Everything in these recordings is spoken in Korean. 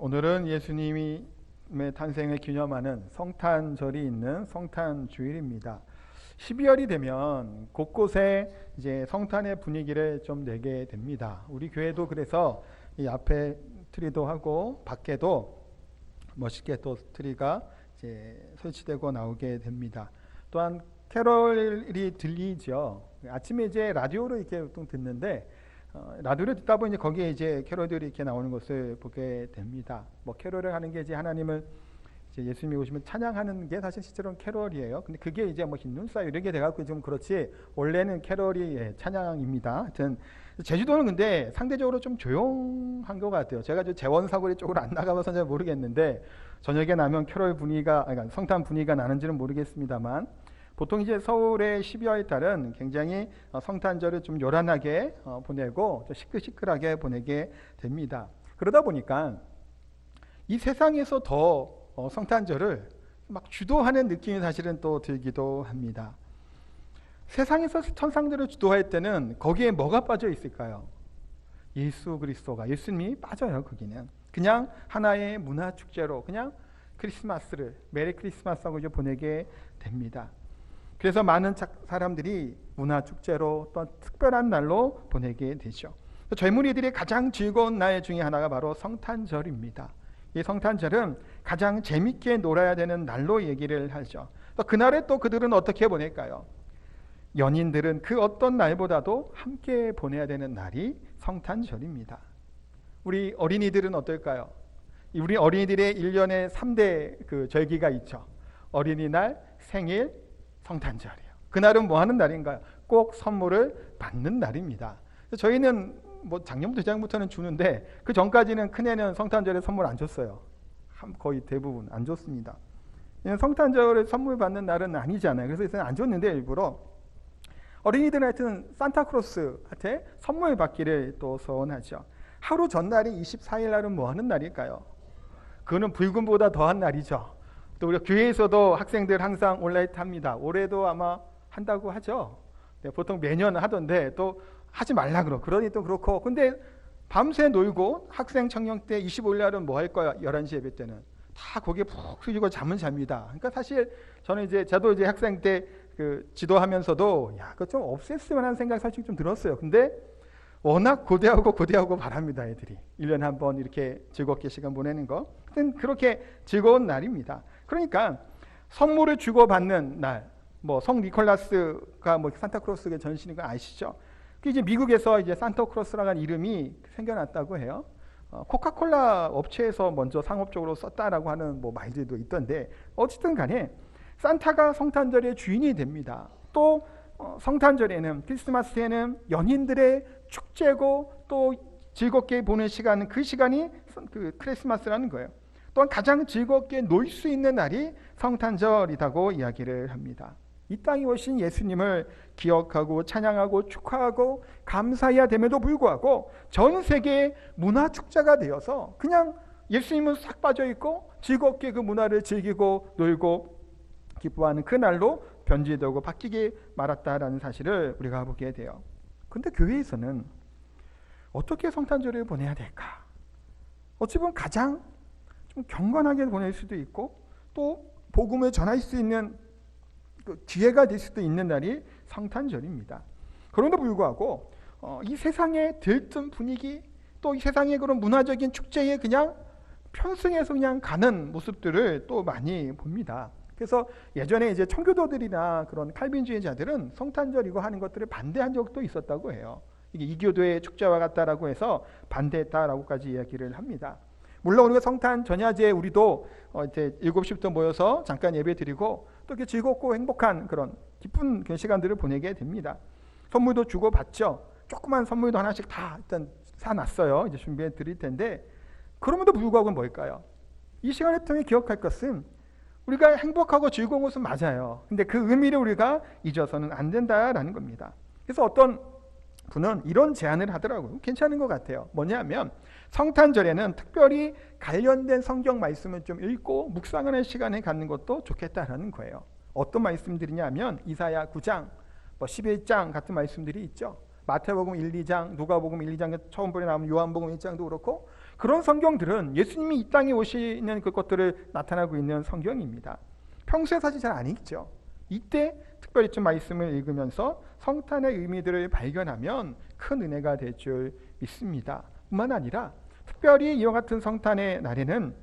오늘은 예수님의 탄생을 기념하는 성탄절이 있는 성탄주일입니다. 12월이 되면 곳곳에 이제 성탄의 분위기를 좀 내게 됩니다. 우리 교회도 그래서 이 앞에 트리도 하고 밖에도 멋있게 또 트리가 이제 설치되고 나오게 됩니다. 또한 캐럴이 들리죠. 아침에 이제 라디오로 이렇게 보통 듣는데 라디오를 듣다 보니 거기에 이제 캐럴들이 이렇게 나오는 것을 보게 됩니다. 뭐 캐럴을 하는 게 이제 하나님을 이제 예수님이 오시면 찬양하는 게 사실 실제로는 캐럴이에요. 근데 그게 이제 뭐 흰 눈 사이 이렇게 돼갖고 좀 그렇지 원래는 캐럴이 찬양입니다. 하여튼 제주도는 근데 상대적으로 좀 조용한 것 같아요. 제가 재원 사거리 쪽으로 안 나가봐서 잘 모르겠는데 저녁에 나면 캐럴 분위기가 그러니까 성탄 분위기가 나는지는 모르겠습니다만. 보통 이제 서울의 12월 달은 굉장히 성탄절을 좀 요란하게 보내고 좀 시끌시끌하게 보내게 됩니다. 그러다 보니까 이 세상에서 더 성탄절을 막 주도하는 느낌이 사실은 또 들기도 합니다. 세상에서 천상들을 주도할 때는 거기에 뭐가 빠져 있을까요? 예수 그리스도가, 예수님이 빠져요. 거기는 그냥 하나의 문화축제로 그냥 크리스마스를 메리 크리스마스하고 이제 보내게 됩니다. 그래서 많은 사람들이 문화축제로 또 특별한 날로 보내게 되죠. 젊은이들이 가장 즐거운 날 중에 하나가 바로 성탄절입니다. 이 성탄절은 가장 재밌게 놀아야 되는 날로 얘기를 하죠. 또 그날에 또 그들은 어떻게 보낼까요? 연인들은 그 어떤 날보다도 함께 보내야 되는 날이 성탄절입니다. 우리 어린이들은 어떨까요? 우리 어린이들의 1년에 3대 그 절기가 있죠. 어린이날, 생일, 성탄절이에요. 그날은 뭐 하는 날인가요? 꼭 선물을 받는 날입니다. 저희는 뭐 작년부터 재작년부터는 주는데 그 전까지는 큰애는 성탄절에 선물 안 줬어요. 거의 대부분 안 줬습니다. 성탄절에 선물 받는 날은 아니잖아요. 그래서 안 줬는데 일부러 어린이들은 하여튼 산타크로스한테 선물 받기를 또 소원하죠. 하루 전날이 24일 날은 뭐 하는 날일까요? 그거는 불금보다 더한 날이죠. 또 우리 교회에서도 학생들 항상 온라이트 합니다. 올해도 아마 한다고 하죠. 네, 보통 매년 하던데 또 하지 말라 그러니 또 그렇고. 근데 밤새 놀고 학생 청년 때 25일 날은 뭐 할 거야? 11시 예배 때는 다 거기에 푹 숙이고 잠은 잡니다. 그러니까 사실 저는 저도 이제 학생 때 그 지도하면서도 야, 그거 좀 없앴으면 하는 생각 사실 좀 들었어요. 근데 워낙 고대하고 바랍니다. 애들이 1년에 한 번 이렇게 즐겁게 시간 보내는 거. 그렇게 즐거운 날입니다. 그러니까 선물을 주고받는 날, 뭐 성 니콜라스가 뭐 산타크로스의 전신인 거 아시죠? 그 이제 미국에서 이제 산타크로스라는 이름이 생겨났다고 해요. 코카콜라 업체에서 먼저 상업적으로 썼다라고 하는 뭐 말들도 있던데 어쨌든 간에 산타가 성탄절의 주인이 됩니다. 또 성탄절에는 크리스마스에는 연인들의 축제고 또 즐겁게 보는 시간은 그 시간이 그 크리스마스라는 거예요. 또한 가장 즐겁게 놀 수 있는 날이 성탄절이라고 이야기를 합니다. 이 땅에 오신 예수님을 기억하고 찬양하고 축하하고 감사해야 됨에도 불구하고 전 세계의 문화축제가 되어서 그냥 예수님은 싹 빠져있고 즐겁게 그 문화를 즐기고 놀고 기뻐하는 그 날로 변질되고 바뀌게 말았다라는 사실을 우리가 보게 돼요. 그런데 교회에서는 어떻게 성탄절을 보내야 될까? 어찌 보면 가장 좀 경건하게 보낼 수도 있고 또 복음을 전할 수 있는 그 기회가 될 수도 있는 날이 성탄절입니다. 그럼에도 불구하고 이 세상의 들뜬 분위기 또 이 세상의 그런 문화적인 축제에 그냥 편승해서 그냥 가는 모습들을 또 많이 봅니다. 그래서 예전에 이제 청교도들이나 그런 칼빈주의자들은 성탄절 이거 하는 것들을 반대한 적도 있었다고 해요. 이게 이교도의 축제와 같다라고 해서 반대했다라고까지 이야기를 합니다. 물론 우리가 성탄 전야제에 우리도 이제 7시부터 모여서 잠깐 예배 드리고 또 이렇게 즐겁고 행복한 그런 기쁜 그런 시간들을 보내게 됩니다. 선물도 주고 받죠. 조그만 선물도 하나씩 다 일단 사놨어요. 이제 준비해 드릴 텐데 그럼에도 불구하고 뭘까요? 이 시간을 통해 기억할 것은 우리가 행복하고 즐거운 것은 맞아요. 근데 그 의미를 우리가 잊어서는 안 된다라는 겁니다. 그래서 어떤 분은 이런 제안을 하더라고요. 괜찮은 것 같아요. 뭐냐면 성탄절에는 특별히 관련된 성경 말씀을 좀 읽고 묵상하는 시간을 갖는 것도 좋겠다라는 거예요. 어떤 말씀들이냐면 이사야 9장, 11장 같은 말씀들이 있죠. 마태복음 1, 2장, 누가복음 1, 2장 처음 번에 나오는 요한복음 1장도 그렇고 그런 성경들은 예수님이 이 땅에 오시는 그것들을 나타나고 있는 성경입니다. 평소에 사실 잘 안 읽죠. 이때 특별히 좀 말씀을 읽으면서 성탄의 의미들을 발견하면 큰 은혜가 될 줄 믿습니다. 뿐만 아니라 특별히 이와 같은 성탄의 날에는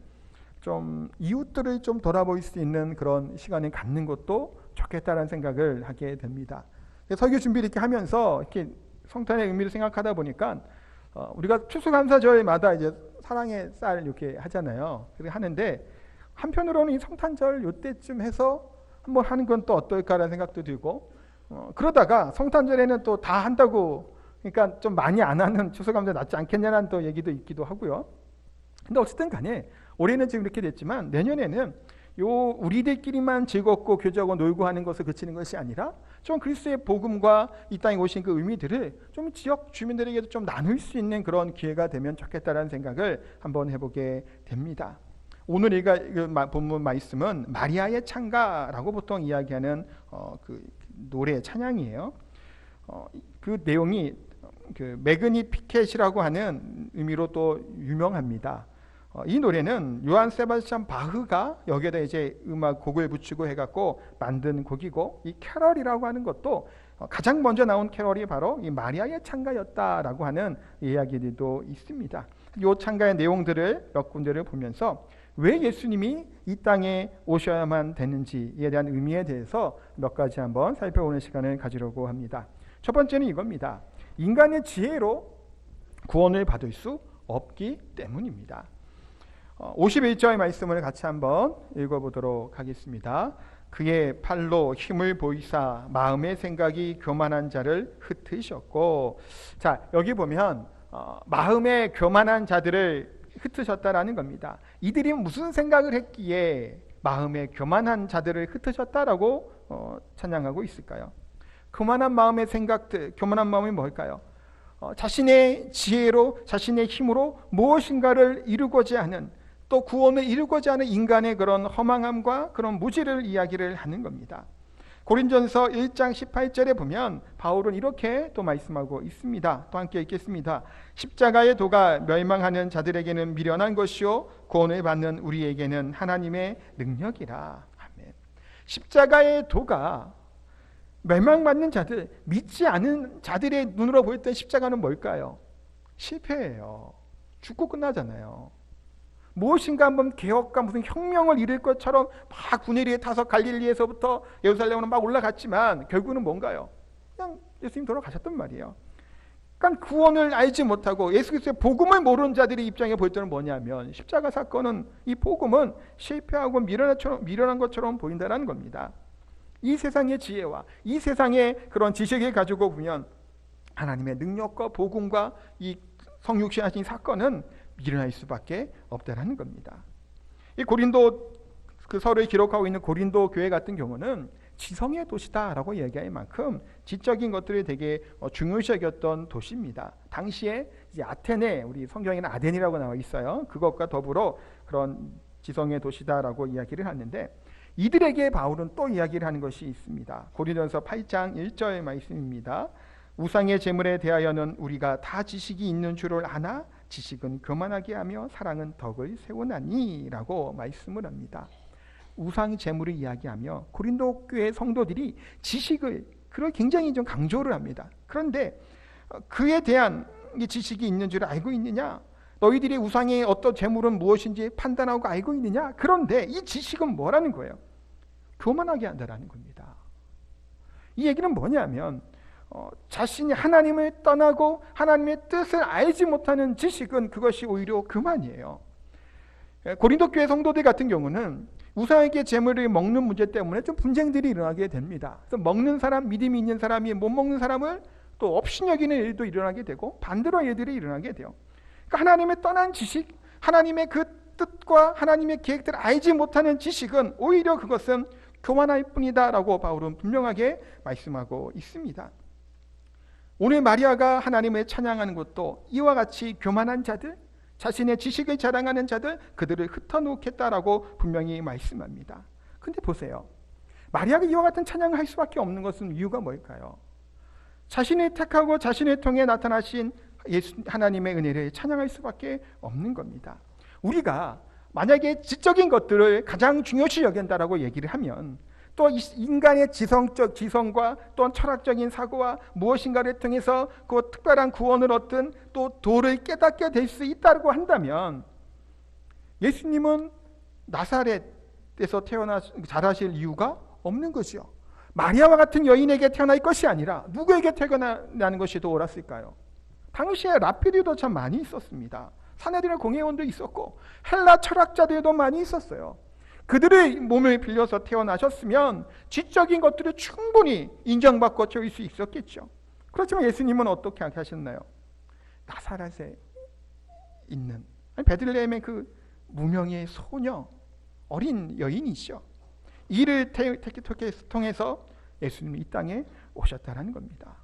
좀 이웃들을 좀 돌아볼 수 있는 그런 시간을 갖는 것도 좋겠다라는 생각을 하게 됩니다. 설교 준비를 이렇게 하면서 이렇게 성탄의 의미를 생각하다 보니까 우리가 추수감사절마다 이제 사랑의 쌀 이렇게 하잖아요. 그렇게 하는데 한편으로는 이 성탄절 이때쯤 해서 한번 하는 건 또 어떨까라는 생각도 들고 그러다가 성탄절에는 또 다 한다고 그러니까 좀 많이 안 하는 추수감사 낫지 않겠냐는 또 얘기도 있기도 하고요. 근데 어쨌든 간에 올해는 지금 이렇게 됐지만 내년에는 요 우리들끼리만 즐겁고 교제하고 놀고 하는 것을 그치는 것이 아니라 좀 그리스도의 복음과 이 땅에 오신 그 의미들을 좀 지역 주민들에게도 좀 나눌 수 있는 그런 기회가 되면 좋겠다라는 생각을 한번 해보게 됩니다. 오늘 본문 말씀은 마리아의 창가라고 보통 이야기하는 그 노래 찬양이에요. 그 내용이 그 매그니피켓이라고 하는 의미로 또 유명합니다. 이 노래는 요한 세바스찬 바흐가 여기에다 이제 곡을 붙이고 해갖고 만든 곡이고 이 캐럴이라고 하는 것도 가장 먼저 나온 캐럴이 바로 이 마리아의 창가였다라고 하는 이야기들도 있습니다. 이 창가의 내용들을 몇 군데를 보면서 왜 예수님이 이 땅에 오셔야만 되는지에 대한 의미에 대해서 몇 가지 한번 살펴보는 시간을 가지려고 합니다. 첫 번째는 이겁니다. 인간의 지혜로 구원을 받을 수 없기 때문입니다. 51절의 말씀을 같이 한번 읽어보도록 하겠습니다. 그의 팔로 힘을 보이사 마음의 생각이 교만한 자를 흩으셨고, 자 여기 보면 마음의 교만한 자들을 흩으셨다라는 겁니다. 이들이 무슨 생각을 했기에 마음의 교만한 자들을 흩으셨다라고 찬양하고 있을까요? 교만한 마음의 생각들, 교만한 마음이 뭘까요? 자신의 지혜로 자신의 힘으로 무엇인가를 이루고자 하는 또 구원을 이루고자 하는 인간의 그런 허망함과 그런 무지를 이야기를 하는 겁니다. 고린전서 1장 18절에 보면 바울은 이렇게 또 말씀하고 있습니다. 또 함께 읽겠습니다. 십자가의 도가 멸망하는 자들에게는 미련한 것이요 구원을 받는 우리에게는 하나님의 능력이라. 아멘. 십자가의 도가 멸망받는 자들, 믿지 않은 자들의 눈으로 보였던 십자가는 뭘까요? 실패예요. 죽고 끝나잖아요. 무엇인가 한번 개혁과 무슨 혁명을 이룰 것처럼 막 분해리에 타서 갈릴리에서부터 예루살렘으로 막 올라갔지만 결국은 뭔가요? 그냥 예수님 돌아가셨단 말이에요. 그러니까 구원을 알지 못하고 예수 그리스도의 복음을 모르는 자들의 입장에 볼 때는 뭐냐면 십자가 사건은 이 복음은 실패하고 미련한 것처럼 보인다는 겁니다. 이 세상의 지혜와 이 세상의 그런 지식을 가지고 보면 하나님의 능력과 복음과 이 성육신하신 사건은 미련할 수밖에 없다는 겁니다. 이 고린도 그 서로에 기록하고 있는 고린도 교회 같은 경우는 지성의 도시다라고 얘기할 만큼 지적인 것들이 되게 중요시 여겼던 도시입니다. 당시에 이제 아테네, 우리 성경에는 아덴이라고 나와 있어요. 그것과 더불어 그런 지성의 도시다라고 이야기를 하는데 이들에게 바울은 또 이야기를 하는 것이 있습니다. 고린도전서 8장 1절 말씀입니다. 우상의 제물에 대하여는 우리가 다 지식이 있는 줄을 아나 지식은 교만하게 하며 사랑은 덕을 세우나니 라고 말씀을 합니다. 우상 제물을 이야기하며 고린도 교회 성도들이 지식을 그걸 굉장히 좀 강조를 합니다. 그런데 그에 대한 지식이 있는 줄 알고 있느냐? 너희들이 우상의 어떤 제물은 무엇인지 판단하고 알고 있느냐? 그런데 이 지식은 뭐라는 거예요? 교만하게 한다라는 겁니다. 이 얘기는 뭐냐면 자신이 하나님을 떠나고 하나님의 뜻을 알지 못하는 지식은 그것이 오히려 교만이에요. 고린도 교회 성도들 같은 경우는 우상에게 제물을 먹는 문제 때문에 좀 분쟁들이 일어나게 됩니다. 그래서 먹는 사람, 믿음이 있는 사람이 못 먹는 사람을 또 업신여기는 일도 일어나게 되고 반대로 일들이 일어나게 돼요. 그러니까 하나님을 떠난 지식, 하나님의 그 뜻과 하나님의 계획들을 알지 못하는 지식은 오히려 그것은 교만할 뿐이다라고 바울은 분명하게 말씀하고 있습니다. 오늘 마리아가 하나님을 찬양하는 것도 이와 같이 교만한 자들, 자신의 지식을 자랑하는 자들, 그들을 흩어놓겠다라고 분명히 말씀합니다. 근데 보세요. 마리아가 이와 같은 찬양을 할 수밖에 없는 것은 이유가 뭘까요? 자신을 택하고 자신을 통해 나타나신 하나님의 은혜를 찬양할 수밖에 없는 겁니다. 우리가 만약에 지적인 것들을 가장 중요시 여긴다라고 얘기를 하면 또 인간의 지성과 또한 철학적인 사고와 무엇인가를 통해서 그 특별한 구원을 얻든 또 도를 깨닫게 될 수 있다고 한다면 예수님은 나사렛에서 자라실 이유가 없는 거죠. 마리아와 같은 여인에게 태어날 것이 아니라 누구에게 태어나는 것이 더 옳았을까요? 당시에 라피디도 참 많이 있었습니다. 사내들의 공회원도 있었고 헬라 철학자들도 많이 있었어요. 그들의 몸을 빌려서 태어나셨으면 지적인 것들을 충분히 인정받고 채울 수 있었겠죠. 그렇지만 예수님은 어떻게 하셨나요? 나사렛에 있는 베들레헴의 그 무명의 소녀, 어린 여인이죠. 이를 통해서 예수님이 이 땅에 오셨다는 겁니다.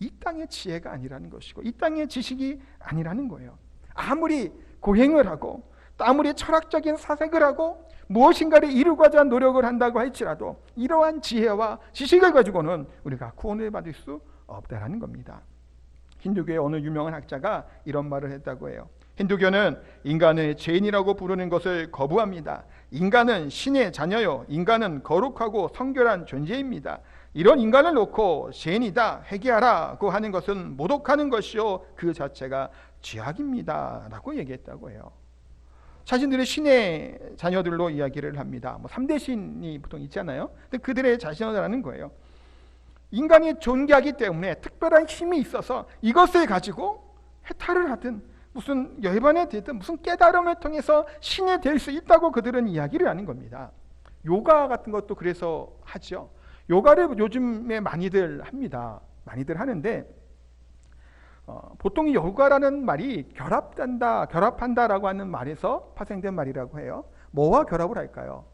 이 땅의 지혜가 아니라는 것이고 이 땅의 지식이 아니라는 거예요. 아무리 고행을 하고 또 아무리 철학적인 사색을 하고 무엇인가를 이루고자 하는 노력을 한다고 할지라도 이러한 지혜와 지식을 가지고는 우리가 구원을 받을 수 없다는 겁니다. 힌두교의 어느 유명한 학자가 이런 말을 했다고 해요. 힌두교는 인간을 죄인이라고 부르는 것을 거부합니다. 인간은 신의 자녀요, 인간은 거룩하고 성결한 존재입니다. 이런 인간을 놓고 죄인이다, 회개하라고 하는 것은 모독하는 것이요, 그 자체가 죄악입니다 라고 얘기했다고 해요. 자신들의 신의 자녀들로 이야기를 합니다. 3대 신이 보통 있잖아요. 근데 그들의 자신이라는 거예요. 인간이 존귀하기 때문에 특별한 힘이 있어서 이것을 가지고 해탈을 하든 무슨 열반에 되든 무슨 깨달음을 통해서 신이 될 수 있다고 그들은 이야기를 하는 겁니다. 요가 같은 것도 그래서 하죠. 요가를 요즘에 많이들 합니다. 많이들 하는데 보통 이 요가라는 말이 결합한다라고 하는 말에서 파생된 말이라고 해요. 뭐와 결합을 할까요?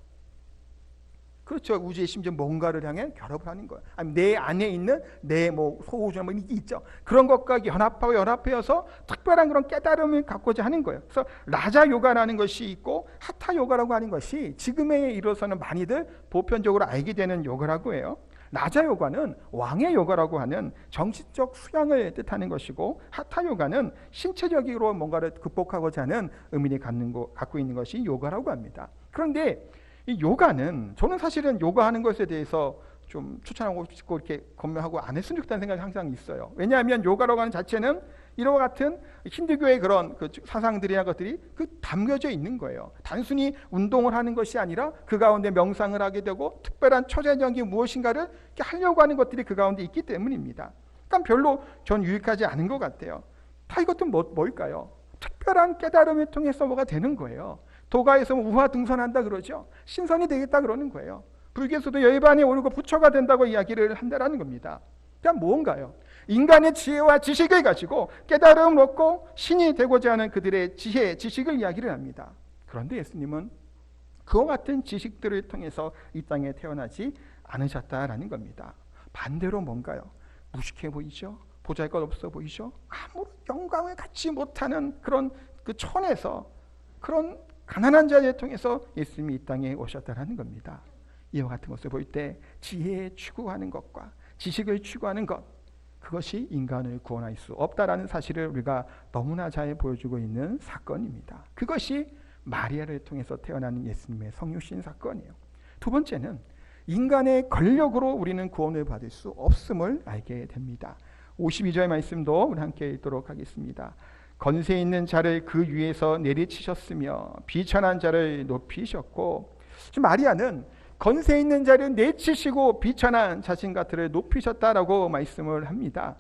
그렇죠. 우주의 심지어 뭔가를 향해 결합을 하는 거예요. 아니, 내 안에 있는 내 소우주 뭐 이게 있죠. 그런 것과 연합하여서 특별한 그런 깨달음을 갖고자 하는 거예요. 그래서 라자 요가라는 것이 있고 하타 요가라고 하는 것이 지금에 이르러서는 많이들 보편적으로 알게 되는 요가라고 해요. 라자 요가는 왕의 요가라고 하는 정신적 수양을 뜻하는 것이고 하타 요가는 신체적으로 뭔가를 극복하고자 하는 의미를 갖고 있는 것이 요가라고 합니다. 그런데 이 요가는 저는 사실은 요가하는 것에 대해서 좀 추천하고 싶고 이렇게 권면하고 안 했으면 좋겠다는 생각이 항상 있어요. 왜냐하면 요가라고 하는 자체는 이와 같은 힌두교의 그런 그 사상들이나 것들이 담겨져 있는 거예요. 단순히 운동을 하는 것이 아니라 그 가운데 명상을 하게 되고 특별한 초자적인 무엇인가를 하려고 하는 것들이 그 가운데 있기 때문입니다. 그러니까 별로 전 유익하지 않은 것 같아요. 다 이것도 뭘까요? 특별한 깨달음을 통해서 뭐가 되는 거예요. 도가에서 우화등선한다 그러죠. 신선이 되겠다 그러는 거예요. 불교에서도 열반에 오르고 부처가 된다고 이야기를 한다라는 겁니다. 그러니까 뭔가요? 인간의 지혜와 지식을 가지고 깨달음을 얻고 신이 되고자 하는 그들의 지식을 이야기를 합니다. 그런데 예수님은 그와 같은 지식들을 통해서 이 땅에 태어나지 않으셨다라는 겁니다. 반대로 뭔가요? 무식해 보이죠? 보잘것없어 보이죠? 아무런 영광을 갖지 못하는 그런 그 촌에서 그런 가난한 자를 통해서 예수님이 이 땅에 오셨다라는 겁니다. 이와 같은 것을 볼 때 지혜에 추구하는 것과 지식을 추구하는 것, 그것이 인간을 구원할 수 없다라는 사실을 우리가 너무나 잘 보여주고 있는 사건입니다. 그것이 마리아를 통해서 태어나는 예수님의 성육신 사건이에요. 두 번째는 인간의 권력으로 우리는 구원을 받을 수 없음을 알게 됩니다. 52절 말씀도 우리 함께 읽도록 하겠습니다. 권세 있는 자를 그 위에서 내리치셨으며 비천한 자를 높이셨고, 지금 마리아는 권세 있는 자를 내치시고 비천한 자신 같으를 높이셨다라고 말씀을 합니다.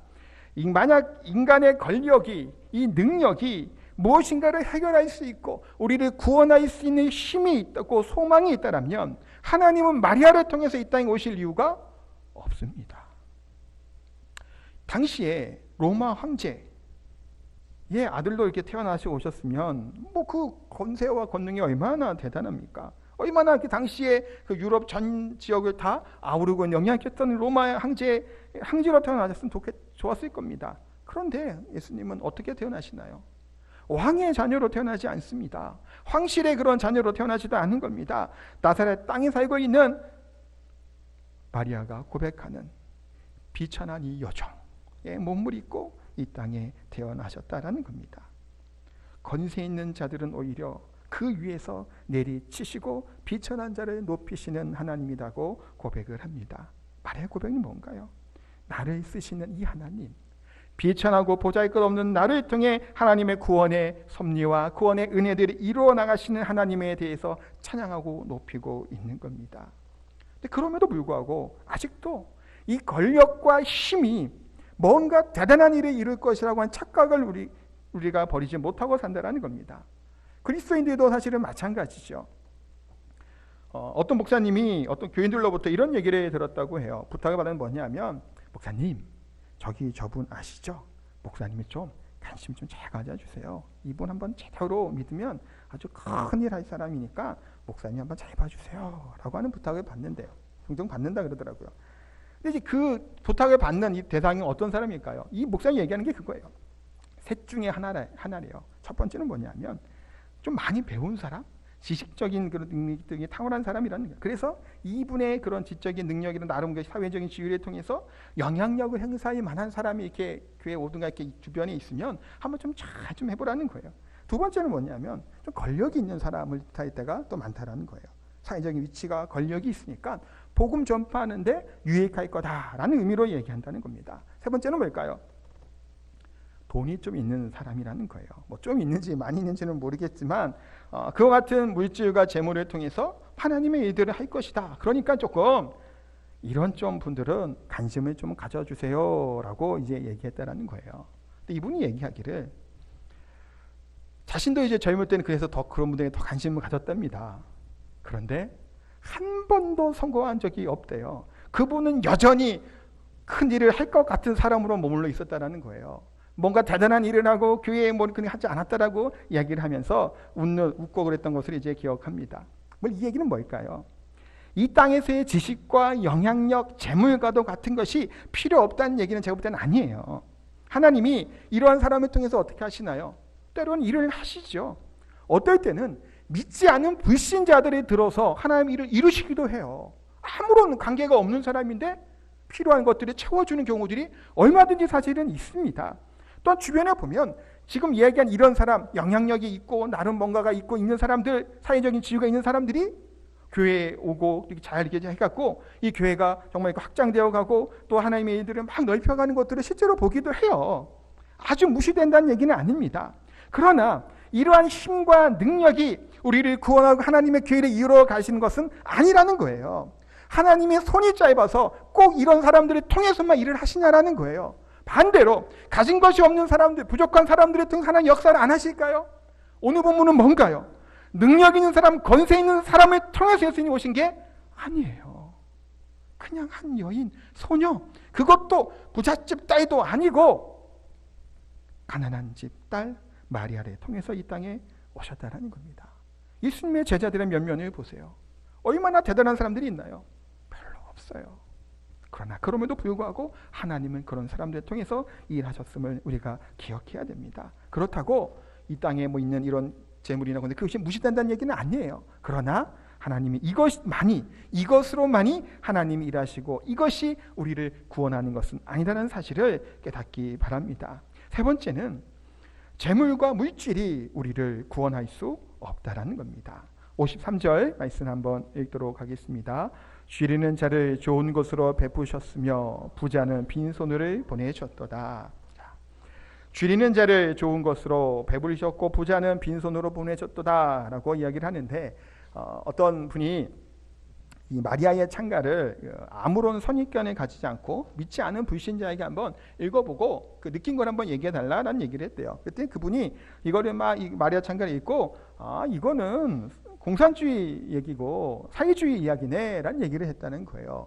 만약 인간의 권력이, 이 능력이 무엇인가를 해결할 수 있고 우리를 구원할 수 있는 힘이 있고 소망이 있다면 하나님은 마리아를 통해서 이 땅에 오실 이유가 없습니다. 당시에 로마 황제의 아들로 이렇게 태어나서 오셨으면 그 권세와 권능이 얼마나 대단합니까? 얼마나 그 당시에 그 유럽 전 지역을 다 아우르고 영향했던 로마 황제로 태어나셨으면 좋았을 겁니다. 그런데 예수님은 어떻게 태어나시나요? 왕의 자녀로 태어나지 않습니다. 황실의 그런 자녀로 태어나지도 않은 겁니다. 나사렛 땅에 살고 있는 마리아가 고백하는 비천한 이 여정의 몸을 입고 이 땅에 태어나셨다라는 겁니다. 권세 있는 자들은 오히려 그 위에서 내리치시고 비천한 자를 높이시는 하나님이라고 고백을 합니다. 말의 고백이 뭔가요? 나를 쓰시는 이 하나님, 비천하고 보잘것없는 나를 통해 하나님의 구원의 섭리와 구원의 은혜들을 이루어 나가시는 하나님에 대해서 찬양하고 높이고 있는 겁니다. 근데 그럼에도 불구하고 아직도 이 권력과 힘이 뭔가 대단한 일을 이룰 것이라고 하는 착각을 우리가 버리지 못하고 산다는 겁니다. 그리스도인들도 사실은 마찬가지죠. 어떤 목사님이 어떤 교인들로부터 이런 얘기를 들었다고 해요. 부탁을 받은 뭐냐면, 목사님, 저분 아시죠? 목사님이 좀 관심 좀 잘 가져주세요. 이분 한번 제대로 믿으면 아주 큰일 할 사람이니까 목사님 한번 잘 봐주세요 라고 하는 부탁을 받는데요. 종종 받는다 그러더라고요. 근데 이제 그 부탁을 받는 이 대상이 어떤 사람일까요? 이 목사님이 얘기하는 게 그거예요. 셋 중에 하나래요. 첫 번째는 뭐냐면 좀 많이 배운 사람, 지식적인 그런 능력이 탁월한 사람이라는 거예요. 그래서 이분의 그런 지적인 능력이나 나름 그 사회적인 지위를 통해서 영향력을 행사할 만한 사람이 이렇게 교회 오든가 이렇게 주변에 있으면 한번 좀 잘 좀 해보라는 거예요. 두 번째는 뭐냐면 좀 권력이 있는 사람을 할 때가 또 많다라는 거예요. 사회적인 위치가 권력이 있으니까 복음 전파하는데 유익할 거다라는 의미로 얘기한다는 겁니다. 세 번째는 뭘까요? 돈이 좀 있는 사람이라는 거예요. 뭐 좀 있는지 많이 있는지는 모르겠지만 그와 같은 물질과 재물을 통해서 하나님의 일들을 할 것이다. 그러니까 조금 이런 좀 분들은 관심을 좀 가져주세요라고 이제 얘기했다라는 거예요. 근데 이분이 얘기하기를 자신도 이제 젊을 때는 그래서 더 그런 분들에게 더 관심을 가졌답니다. 그런데 한 번도 성공한 적이 없대요. 그분은 여전히 큰 일을 할 것 같은 사람으로 머물러 있었다라는 거예요. 뭔가 대단한 일을 하고 교회에 뭐 하지 않았다라고 이야기를 하면서 웃고 그랬던 것을 이제 기억합니다. 이 얘기는 뭘까요? 이 땅에서의 지식과 영향력, 재물과도 같은 것이 필요 없다는 얘기는 제가 볼 때는 아니에요. 하나님이 이러한 사람을 통해서 어떻게 하시나요? 때로는 일을 하시죠. 어떨 때는 믿지 않은 불신자들이 들어서 하나님의 일을 이루시기도 해요. 아무런 관계가 없는 사람인데 필요한 것들을 채워주는 경우들이 얼마든지 사실은 있습니다. 또한 주변에 보면 지금 이야기한 이런 사람, 영향력이 있고 나름 뭔가가 있고 있는 사람들, 사회적인 지위가 있는 사람들이 교회에 오고 잘 이렇게 해갖고 이 교회가 정말 확장되어 가고 또 하나님의 일들을 막 넓혀가는 것들을 실제로 보기도 해요. 아주 무시된다는 얘기는 아닙니다. 그러나 이러한 힘과 능력이 우리를 구원하고 하나님의 교회를 이루어 가시는 것은 아니라는 거예요. 하나님의 손이 짧아서 꼭 이런 사람들을 통해서만 일을 하시냐라는 거예요. 반대로 가진 것이 없는 사람들, 부족한 사람들을 통해 하나님 역사를 안 하실까요? 오늘 본문은 뭔가요? 능력 있는 사람, 권세 있는 사람을 통해서 예수님이 오신 게 아니에요. 그냥 한 여인, 소녀, 그것도 부잣집 딸도 아니고 가난한 집 딸 마리아를 통해서 이 땅에 오셨다라는 겁니다. 예수님의 제자들의 면면을 보세요. 얼마나 대단한 사람들이 있나요? 별로 없어요. 그러나 그럼에도 불구하고 하나님은 그런 사람들을 통해서 일하셨음을 우리가 기억해야 됩니다. 그렇다고 이 땅에 있는 이런 재물이나 건데 그것이 무시된다는 얘기는 아니에요. 그러나 하나님이 이것으로만이 하나님이 일하시고 이것이 우리를 구원하는 것은 아니라는 사실을 깨닫기 바랍니다. 세 번째는 재물과 물질이 우리를 구원할 수 없다라는 겁니다. 53절 말씀 한번 읽도록 하겠습니다. 쥐리는 자를 좋은 것으로 베푸셨으며 부자는 빈손으로 보내셨도다. 쥐리는 자를 좋은 것으로 베푸셨고 부자는 빈손으로 보내셨도다 라고 이야기를 하는데 어떤 분이 이 마리아의 찬가를 아무런 선입견을 가지지 않고 믿지 않은 불신자에게 한번 읽어보고 그 느낀 걸 한번 얘기해 달라는 얘기를 했대요. 그때 그분이 이거를 이 마리아 찬가를 읽고 이거는 공산주의 얘기고 사회주의 이야기네 라는 얘기를 했다는 거예요.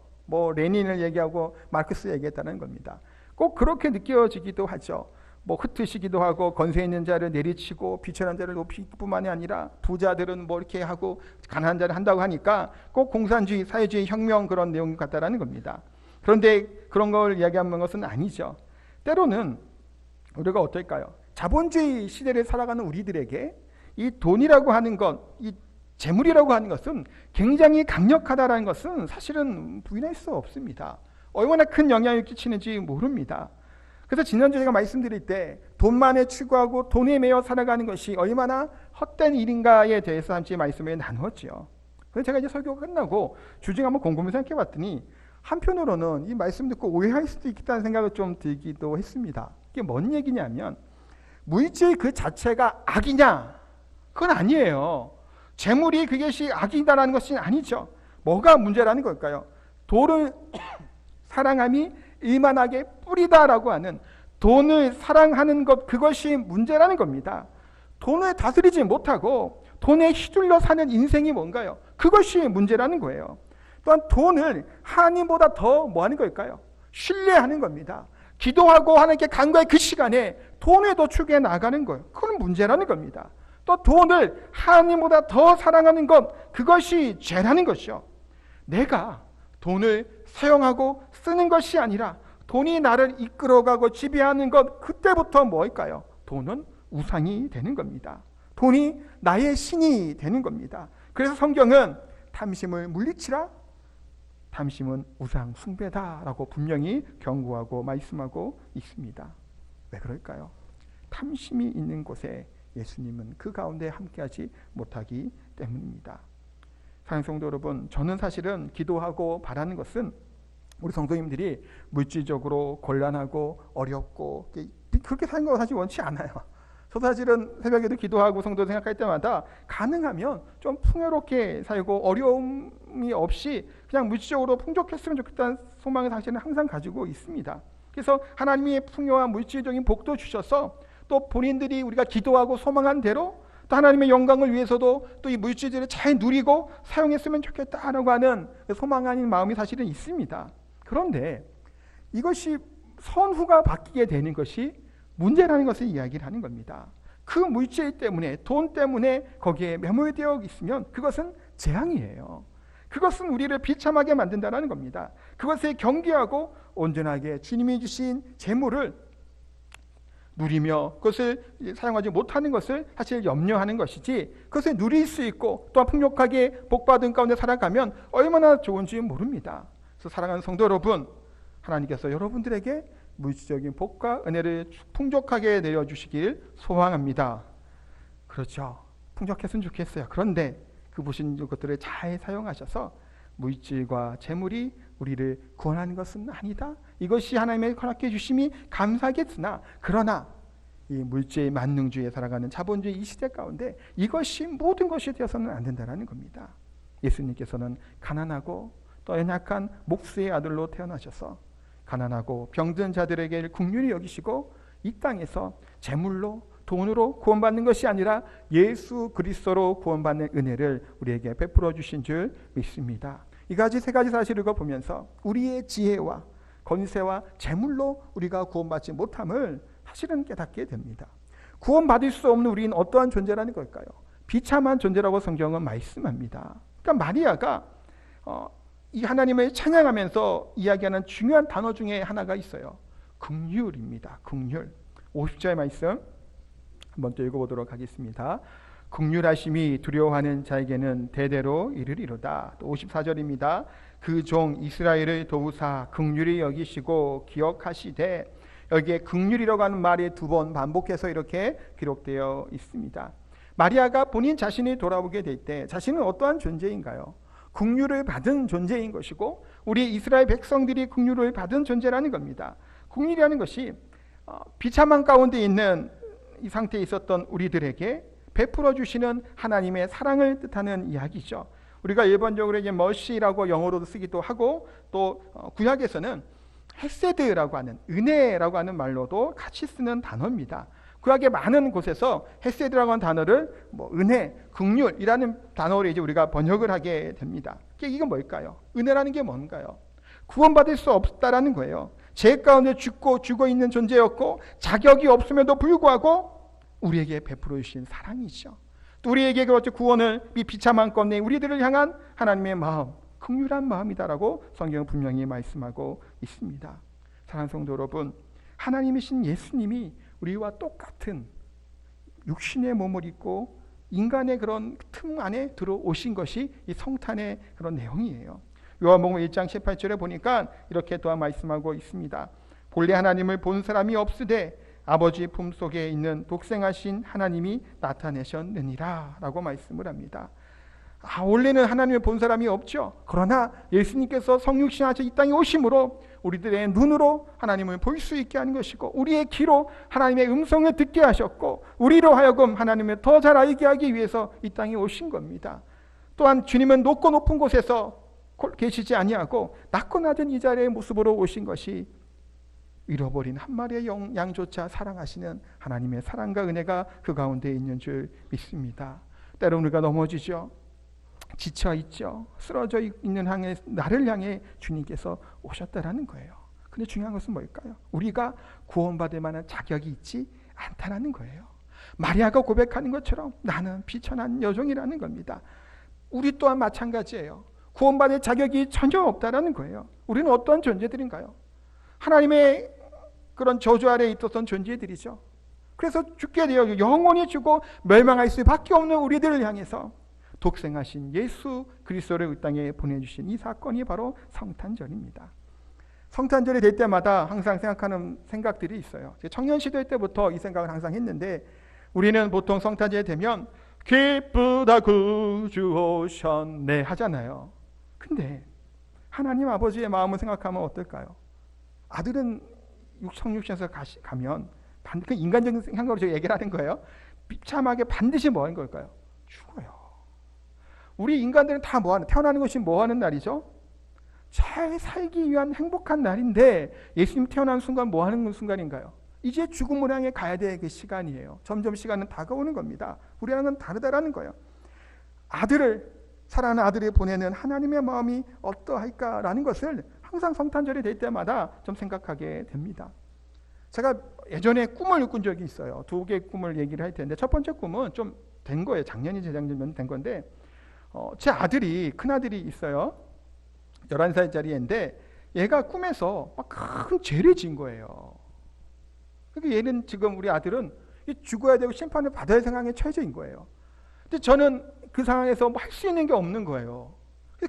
레닌을 얘기하고 마르크스 얘기했다는 겁니다. 꼭 그렇게 느껴지기도 하죠. 흩으시기도 하고 권세 있는 자를 내리치고 비천한 자를 높이기 뿐만이 아니라 부자들은 이렇게 하고 가난한 자를 한다고 하니까 꼭 공산주의, 사회주의 혁명 그런 내용 같다라는 겁니다. 그런데 그런 걸 이야기하는 것은 아니죠. 때로는 우리가 어떨까요? 자본주의 시대를 살아가는 우리들에게 이 돈이라고 하는 것, 이 재물이라고 하는 것은 굉장히 강력하다라는 것은 사실은 부인할 수 없습니다. 얼마나 큰 영향을 끼치는지 모릅니다. 그래서 지난주에 제가 말씀드릴 때 돈만에 추구하고 돈에 매여 살아가는 것이 얼마나 헛된 일인가에 대해서 함께 말씀을 나누었죠. 그래서 제가 이제 설교가 끝나고 주중에 한번 곰곰이 생각해 봤더니 한편으로는 이 말씀 듣고 오해할 수도 있겠다는 생각을 좀 들기도 했습니다. 이게 뭔 얘기냐면 물질 그 자체가 악이냐? 그건 아니에요. 재물이 그것이 악이다라는 것이 아니죠. 뭐가 문제라는 걸까요? 돈을 사랑함이 일만하게 뿌리다라고 하는 돈을 사랑하는 것, 그것이 문제라는 겁니다. 돈을 다스리지 못하고 돈에 휘둘려 사는 인생이 뭔가요? 그것이 문제라는 거예요. 또한 돈을 하나님보다 더 뭐하는 걸까요? 신뢰하는 겁니다. 기도하고 하나님께 간구할 그 시간에 돈을 더 추구해 나가는 거예요. 그건 문제라는 겁니다. 또 돈을 하나님보다 더 사랑하는 것, 그것이 죄라는 것이죠. 내가 돈을 사용하고 쓰는 것이 아니라 돈이 나를 이끌어가고 지배하는 것, 그때부터 뭘까요? 돈은 우상이 되는 겁니다. 돈이 나의 신이 되는 겁니다. 그래서 성경은 탐심을 물리치라, 탐심은 우상 숭배다라고 분명히 경고하고 말씀하고 있습니다. 왜 그럴까요? 탐심이 있는 곳에 예수님은 그 가운데 함께하지 못하기 때문입니다. 사랑하는 성도 여러분, 저는 사실은 기도하고 바라는 것은 우리 성도님들이 물질적으로 곤란하고 어렵고 그렇게 사는 거 사실 원치 않아요. 저도 사실은 새벽에도 기도하고 성도 생각할 때마다 가능하면 좀 풍요롭게 살고 어려움이 없이 그냥 물질적으로 풍족했으면 좋겠다는 소망을 사실은 항상 가지고 있습니다. 그래서 하나님이 풍요한 물질적인 복도 주셔서 또 본인들이 우리가 기도하고 소망한 대로 또 하나님의 영광을 위해서도 또 이 물질들을 잘 누리고 사용했으면 좋겠다라고 하는 소망하는 마음이 사실은 있습니다. 그런데 이것이 선후가 바뀌게 되는 것이 문제라는 것을 이야기를 하는 겁니다. 그 물질 때문에, 돈 때문에 거기에 매몰되어 있으면 그것은 재앙이에요. 그것은 우리를 비참하게 만든다는 겁니다. 그것에 경계하고 온전하게 주님이 주신 재물을 누리며 그것을 사용하지 못하는 것을 사실 염려하는 것이지, 그것을 누릴 수 있고 또한 풍족하게 복받은 가운데 살아가면 얼마나 좋은지 모릅니다. 그래서 사랑하는 성도 여러분, 하나님께서 여러분들에게 물질적인 복과 은혜를 풍족하게 내려주시길 소망합니다. 그렇죠. 풍족했으면 좋겠어요. 그런데 그 보신 것들을 잘 사용하셔서 물질과 재물이 우리를 구원하는 것은 아니다. 이것이 하나님의 허락해 주심이 감사하겠으나, 그러나 이 물질 만능주의에 살아가는 자본주의 이 시대 가운데 이것이 모든 것이 되어서는 안 된다는 겁니다. 예수님께서는 가난하고 또 연약한 목수의 아들로 태어나셔서 가난하고 병든 자들에게 긍휼히 여기시고 이 땅에서 재물로 돈으로 구원받는 것이 아니라 예수 그리스도로 구원받는 은혜를 우리에게 베풀어 주신 줄 믿습니다. 이 가지 세 가지 사실을 보면서 우리의 지혜와 권세와 재물로 우리가 구원받지 못함을 사실은 깨닫게 됩니다. 구원받을 수 없는 우리는 어떠한 존재라는 걸까요? 비참한 존재라고 성경은 말씀합니다. 그러니까 마리아가 이 하나님을 찬양하면서 이야기하는 중요한 단어 중에 하나가 있어요. 긍휼입니다. 긍휼. 50절 말씀 한번 또 읽어보도록 하겠습니다. 긍휼하심이 두려워하는 자에게는 대대로 이르리로다. 또 54절입니다. 그 종 이스라엘을 도우사 긍휼히 여기시고 기억하시되, 여기에 긍휼이라고 하는 말이 두 번 반복해서 이렇게 기록되어 있습니다. 마리아가 본인 자신이 돌아보게 될 때 자신은 어떠한 존재인가요? 긍휼을 받은 존재인 것이고 우리 이스라엘 백성들이 긍휼을 받은 존재라는 겁니다. 긍휼이라는 것이 비참한 가운데 있는 이 상태에 있었던 우리들에게 베풀어 주시는 하나님의 사랑을 뜻하는 이야기죠. 우리가 일반적으로 이제 머시라고 영어로도 쓰기도 하고 또 구약에서는 헤세드라고 하는 은혜라고 하는 말로도 같이 쓰는 단어입니다. 구약의 많은 곳에서 헤세드라고 하는 단어를 은혜, 긍휼이라는 단어로 이제 우리가 번역을 하게 됩니다. 이게 뭘까요? 은혜라는 게 뭔가요? 구원받을 수 없다라는 거예요. 죄 가운데 죽고 있는 존재였고 자격이 없음에도 불구하고 우리에게 베풀어 주신 사랑이죠. 또 우리에게 그렇죠, 구원을 이 비참한 건내 우리들을 향한 하나님의 마음, 긍휼한 마음이다라고 성경은 분명히 말씀하고 있습니다. 사랑하는 성도 여러분, 하나님이신 예수님이 우리와 똑같은 육신의 몸을 입고 인간의 그런 틈 안에 들어오신 것이 이 성탄의 그런 내용이에요. 요한복음 1장 18절에 보니까 이렇게 또한 말씀하고 있습니다. 본래 하나님을 본 사람이 없으되 아버지 품속에 있는 독생하신 하나님이 나타내셨느니라 라고 말씀을 합니다. 원래는 하나님을 본 사람이 없죠. 그러나 예수님께서 성육신하셔 이 땅에 오심으로 우리들의 눈으로 하나님을 볼 수 있게 하는 것이고, 우리의 귀로 하나님의 음성을 듣게 하셨고, 우리로 하여금 하나님을 더 잘 알게 하기 위해서 이 땅에 오신 겁니다. 또한 주님은 높고 높은 곳에서 계시지 아니하고 낮고 낮은 이 자리의 모습으로 오신 것이 잃어버린 한 마리의 양조차 사랑하시는 하나님의 사랑과 은혜가 그 가운데 있는 줄 믿습니다. 때로는 우리가 넘어지죠. 지쳐있죠. 쓰러져 있는 나를 향해 주님께서 오셨다라는 거예요. 근데 중요한 것은 뭘까요? 우리가 구원받을 만한 자격이 있지 않다라는 거예요. 마리아가 고백하는 것처럼 나는 비천한 여종이라는 겁니다. 우리 또한 마찬가지예요. 구원받을 자격이 전혀 없다라는 거예요. 우리는 어떤 존재들인가요? 하나님의 그런 저주 아래에 있었던 존재들이죠. 그래서 죽게 되어 영원히 죽고 멸망할 수밖에 없는 우리들을 향해서 독생하신 예수 그리스도를 이 땅에 보내주신 이 사건이 바로 성탄절입니다. 성탄절이 될 때마다 항상 생각하는 생각들이 있어요. 청년 시절 때부터 이 생각을 항상 했는데, 우리는 보통 성탄절이 되면 기쁘다 구주 오셨네 하잖아요. 근데 하나님 아버지의 마음을 생각하면 어떨까요? 아들은 성육신에서 가면 그 인간적인 생각으로 제가 얘기를 하는 거예요. 비참하게 반드시 뭐 하는 걸까요? 죽어요. 우리 인간들은 다 태어나는 것이 뭐 하는 날이죠? 잘 살기 위한 행복한 날인데, 예수님 태어난 순간 뭐 하는 순간인가요? 이제 죽음을 향해 가야 될 그 시간이에요. 점점 시간은 다가오는 겁니다. 우리랑은 다르다라는 거예요. 사랑하는 아들을 보내는 하나님의 마음이 어떠할까라는 것을 항상 성탄절이 될 때마다 좀 생각하게 됩니다. 제가 예전에 꿈을 꾼 적이 있어요. 2개의 꿈을 얘기를 할 텐데, 첫 번째 꿈은 좀 된 거예요. 작년이 재작년 된 건데, 제 아들이, 큰아들이 있어요. 11살짜리 애인데 얘가 꿈에서 막 큰 죄를 지은 거예요. 그러니까 얘는 지금, 우리 아들은 죽어야 되고 심판을 받아야 상황에 처해진 거예요. 근데 저는 그 상황에서 뭐 할 수 있는 게 없는 거예요.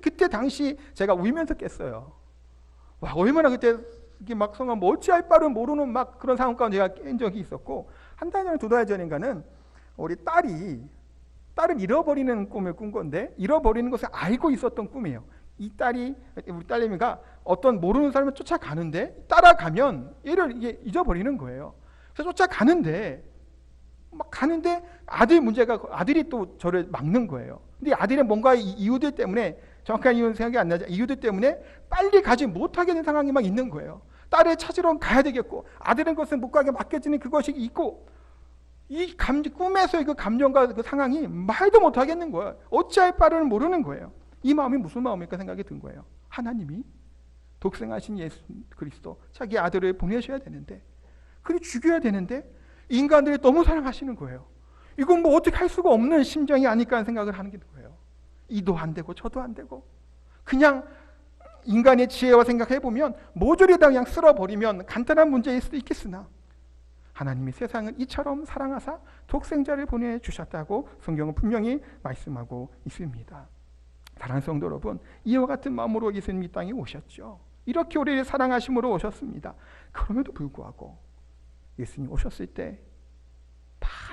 그때 당시 제가 울면서 깼어요. 와, 얼마나 그때 막 성화 뭐 어찌할 바를 모르는 막 그런 상황 가운데 제가 깬 적이 있었고, 한 달 전에 2달 전인가는 우리 딸을 잃어버리는 꿈을 꾼 건데, 잃어버리는 것을 알고 있었던 꿈이에요. 우리 딸내미가 어떤 모르는 사람을 쫓아가는데, 따라가면 얘를 잊어버리는 거예요. 그래서 쫓아가는데 아들이 또 저를 막는 거예요. 근데 아들의 뭔가 이유들 때문에, 정확한 이유는 생각이 안 나죠. 이유들 때문에 빨리 가지 못하게 된 상황이 막 있는 거예요. 딸을 찾으러 가야 되겠고, 아들은 그것을 못 가게 맡겨지는 그것이 있고, 이 꿈에서의 그 감정과 그 상황이 말도 못 하겠는 거예요. 어찌할 바를 모르는 거예요. 이 마음이 무슨 마음일까 생각이 든 거예요. 하나님이 독생하신 예수 그리스도, 자기 아들을 보내셔야 되는데, 그리고 죽여야 되는데, 인간들이 너무 사랑하시는 거예요. 이건 뭐 어떻게 할 수가 없는 심정이 아닐까 하는 생각을 하는 게 거예요. 이도 안 되고 저도 안 되고, 그냥 인간의 지혜와 생각해보면 모조리 다 그냥 쓸어버리면 간단한 문제일 수도 있겠으나, 하나님이 세상을 이처럼 사랑하사 독생자를 보내주셨다고 성경은 분명히 말씀하고 있습니다. 사랑하는 성도 여러분, 이와 같은 마음으로 예수님이 이 땅에 오셨죠. 이렇게 우리를 사랑하심으로 오셨습니다. 그럼에도 불구하고 예수님 오셨을 때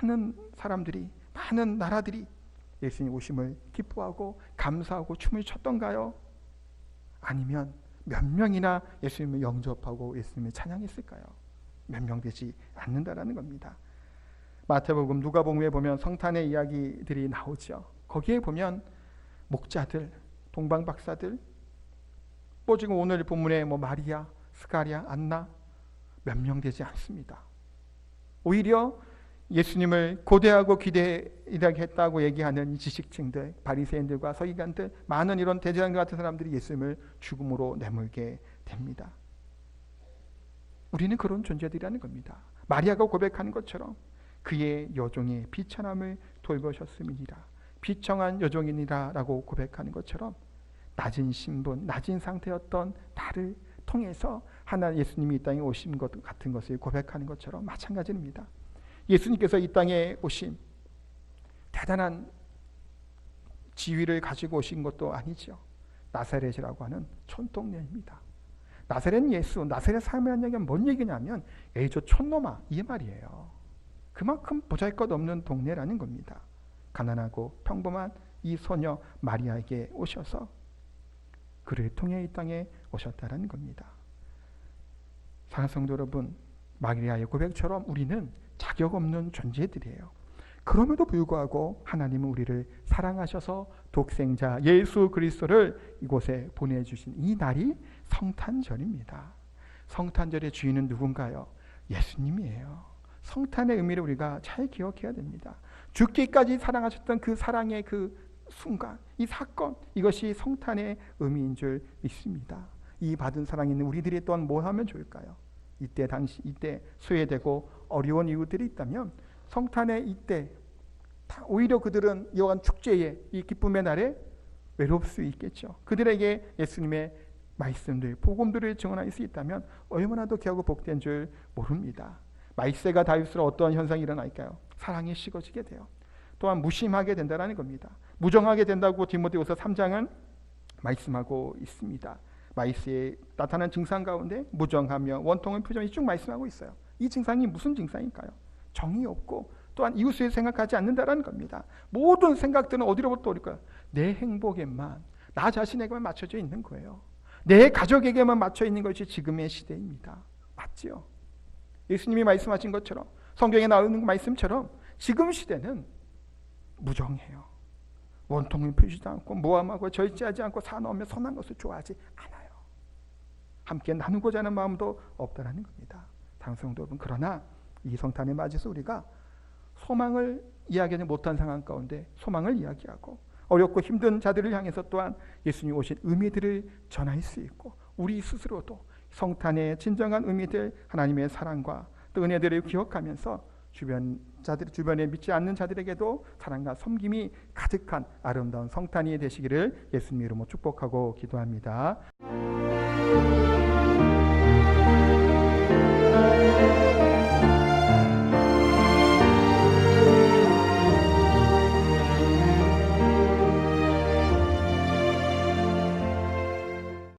많은 사람들이, 많은 나라들이 예수님 오심을 기뻐하고 감사하고 춤을 췄던가요? 아니면 몇 명이나 예수님을 영접하고 예수님을 찬양했을까요? 몇 명 되지 않는다라는 겁니다. 마태복음, 누가복음에 보면 성탄의 이야기들이 나오죠. 거기에 보면 목자들, 동방박사들, 지금 오늘 본문에 마리아, 스가랴, 안나 몇 명 되지 않습니다. 오히려 예수님을 고대하고 기대했다고 얘기하는 지식층들, 바리새인들과 서기관들, 많은 이런 대제사장들 같은 사람들이 예수님을 죽음으로 내몰게 됩니다. 우리는 그런 존재들이라는 겁니다. 마리아가 고백하는 것처럼 그의 여종의 비천함을 돌보셨음이니라, 비청한 여종이니라 라고 고백하는 것처럼 낮은 신분, 낮은 상태였던 나를 통해서 예수님이 이 땅에 오신 것 같은 것을 고백하는 것처럼 마찬가지입니다. 예수님께서 이 땅에 오신 대단한 지위를 가지고 오신 것도 아니죠. 나사렛이라고 하는 촌동네입니다. 나사렛 예수, 나사렛 삶이라는 얘기가 뭔 얘기냐면 에이 저 촌놈아 이 말이에요. 그만큼 보잘것없는 동네라는 겁니다. 가난하고 평범한 이 소녀 마리아에게 오셔서 그를 통해 이 땅에 오셨다는 겁니다. 사랑하는 성도 여러분, 마리아의 고백처럼 우리는 자격 없는 존재들이에요. 그럼에도 불구하고 하나님은 우리를 사랑하셔서 독생자 예수 그리스도를 이곳에 보내주신 이 날이 성탄절입니다. 성탄절의 주인은 누군가요? 예수님이에요. 성탄의 의미를 우리가 잘 기억해야 됩니다. 죽기까지 사랑하셨던 그 사랑의 그 순간, 이 사건, 이것이 성탄의 의미인 줄 믿습니다. 이 받은 사랑이 있는 우리들이 또한 뭘 하면 좋을까요? 이때 소외되고 어려운 이웃들이 있다면 성탄의 이때 오히려 그들은 이러한 축제의 이 기쁨의 날에 외로울 수 있겠죠. 그들에게 예수님의 말씀들, 복음들을 증언할 수 있다면 얼마나 더 귀하고 복된 줄 모릅니다. 말세가 닿을수록 어떠한 현상이 일어날까요? 사랑이 식어지게 돼요. 또한 무심하게 된다는 겁니다. 무정하게 된다고 디모데후서 3장은 말씀하고 있습니다. 말세에 나타난 증상 가운데 무정하며 원통한 표정이 쭉 말씀하고 있어요. 이 증상이 무슨 증상일까요? 정이 없고 또한 이웃을 생각하지 않는다는 겁니다. 모든 생각들은 어디로부터 올까요? 내 행복에만, 나 자신에게만 맞춰져 있는 거예요. 내 가족에게만 맞춰 있는 것이 지금의 시대입니다. 맞지요? 예수님이 말씀하신 것처럼, 성경에 나오는 말씀처럼 지금 시대는 무정해요. 원통을 펴지도 않고 모함하고 절제하지 않고 사나우며 선한 것을 좋아하지 않아요. 함께 나누고자 하는 마음도 없다라는 겁니다. 성도 여러분, 그러나 이 성탄을 맞이해서 우리가 소망을 이야기하지 못한 상황 가운데 소망을 이야기하고 어렵고 힘든 자들을 향해서 또한 예수님 오신 의미들을 전할 수 있고 우리 스스로도 성탄의 진정한 의미들, 하나님의 사랑과 또 은혜들을 기억하면서 주변에 믿지 않는 자들에게도 사랑과 섬김이 가득한 아름다운 성탄이 되시기를 예수님 이름으로 축복하고 기도합니다.